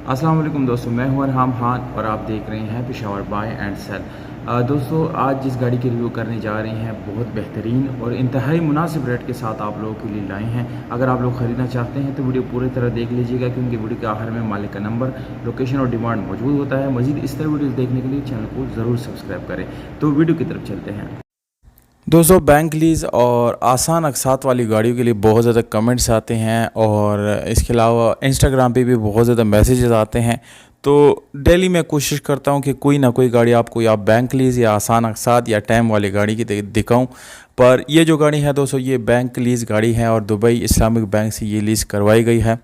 अस्सलाम वालेकुम दोस्तों, मैं हूं अरहम खान और आप देख रहे हैं पेशावर बाय एंड सेल। दोस्तों, आज जिस गाड़ी की रिव्यू करने जा रहे हैं बहुत बेहतरीन और इंतहाई मुनासिब रेट के साथ आप लोगों के लिए लाए हैं। अगर आप लोग ख़रीदना चाहते हैं तो वीडियो पूरी तरह देख लीजिएगा, क्योंकि वीडियो के आखिर में मालिक का नंबर, लोकेशन और डिमांड मौजूद होता है। मज़ीद इस तरह वीडियोज़ देखने के लिए चैनल को ज़रूर सब्सक्राइब करें। तो वीडियो की तरफ चलते हैं। दोस्तों, बैंक लीज़ और आसान अक़सात वाली गाड़ियों के लिए बहुत ज़्यादा कमेंट्स आते हैं और इसके अलावा इंस्टाग्राम पे भी बहुत ज़्यादा मैसेजेस आते हैं। तो डेली मैं कोशिश करता हूं कि कोई ना कोई गाड़ी आपको या बैंक लीज़ या आसान अक़सात या टाइम वाली गाड़ी की दिखाऊं। पर ये जो गाड़ी है दोस्तों, ये बैंक लीज़ गाड़ी है और दुबई इस्लामिक बैंक से ये लीज़ करवाई गई है।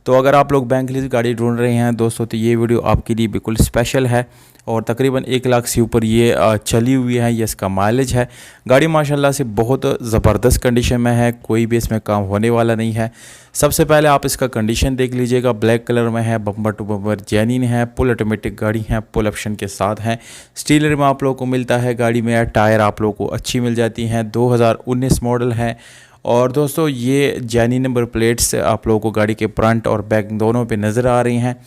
तो अगर आप लोग बैंक लीज़ गाड़ी ढूंढ रहे हैं दोस्तों, तो ये वीडियो आपके लिए बिल्कुल स्पेशल है। और तकरीबन 1 लाख से ऊपर ये चली हुई है, ये इसका माइलेज है। गाड़ी माशाल्लाह से बहुत ज़बरदस्त कंडीशन में है, कोई भी इसमें काम होने वाला नहीं है। सबसे पहले आप इसका कंडीशन देख लीजिएगा, ब्लैक कलर में है, बम्पर टू बम्पर जेन्युइन है, फुल ऑटोमेटिक गाड़ी है, फुल ऑप्शन के साथ है। स्टीलर में आप लोगों को मिलता है गाड़ी में, टायर आप लोगों को अच्छी मिल जाती हैं, 2019 मॉडल है। और दोस्तों, ये जेन्युइन नंबर प्लेट्स आप लोगों को गाड़ी के फ्रंट और बैक दोनों पे नज़र आ रही हैं।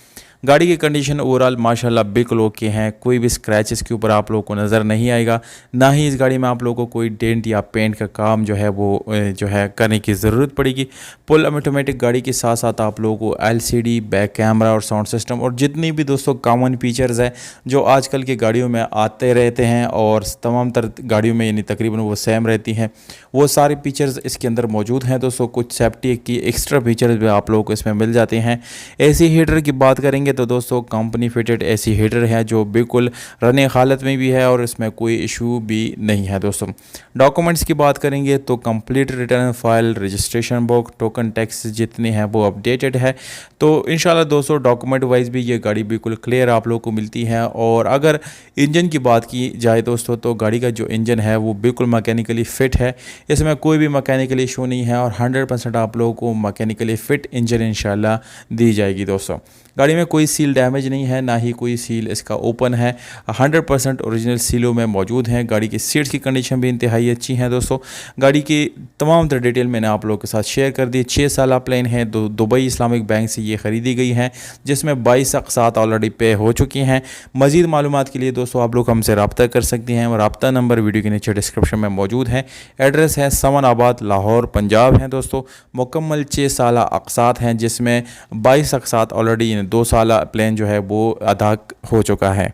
गाड़ी की कंडीशन ओवरऑल माशाल्लाह बिल्कुल ओके हैं, कोई भी स्क्रैचेस के ऊपर आप लोगों को नज़र नहीं आएगा। ना ही इस गाड़ी में आप लोगों को कोई डेंट या पेंट का काम जो है वो जो है करने की ज़रूरत पड़ेगी। फुल ऑटोमेटिक गाड़ी के साथ साथ आप लोगों को एलसीडी, बैक कैमरा और साउंड सिस्टम और जितनी भी दोस्तों कॉमन फीचर्स हैं जो आजकल की गाड़ियों में आते रहते हैं और तमाम तर गाड़ियों में यानी तकरीबन वो सेम रहती हैं, वो सारे फीचर्स इसके अंदर मौजूद हैं। दोस्तों, कुछ सेफ्टी की एक्स्ट्रा फीचर्स भी आप लोगों को इसमें मिल जाते हैं। एसी हीटर की बात करेंगे तो दोस्तों, कंपनी फिटेड एसी हीटर है जो बिल्कुल रनिंग हालत में भी है और इसमें कोई इशू भी नहीं है। दोस्तों, डॉक्यूमेंट्स की बात करेंगे तो complete return file, registration book, token tax जितने हैं वो अपडेटेड है। तो इंशाल्लाह दोस्तों, डॉक्यूमेंट वाइज भी ये गाड़ी बिल्कुल क्लियर आप लोगों को मिलती है। और अगर इंजन की बात की जाए दोस्तों, तो गाड़ी का जो इंजन है वो बिल्कुल मैकेनिकली फ़िट है, इसमें कोई भी मैकेनिकल इशू नहीं है और 100% आप लोगों को मैकेनिकली फ़िट इंजन इंशाल्लाह दी जाएगी। दोस्तों, गाड़ी में कोई सील डैमेज नहीं है, ना ही कोई सील इसका ओपन है, 100% ओरिजिनल सीलों में मौजूद हैं। गाड़ी की सीट्स की कंडीशन भी इंतहाई अच्छी है। दोस्तों, गाड़ी की तमाम तर डिटेल मैंने आप लोगों के साथ शेयर कर दी। 6 साल प्लान है, दुबई इस्लामिक बैंक से ये ख़रीदी गई है, जिसमें 22 अक़सात ऑलरेडी पे हो चुकी हैं। मज़ीद मालूमात के लिए दोस्तों आप लोग हमसे रब्ता कर सकते हैं और रब्ता नंबर वीडियो के नीचे डिस्क्रिप्शन में मौजूद है। एड्रेस है समन आबाद, लाहौर, पंजाब है। दोस्तों, मुकम्मल 6 साल अक़सात हैं, जिसमें 22 अक़सात ऑलरेडी 2 साल प्लान जो है वो अदा हो चुका है।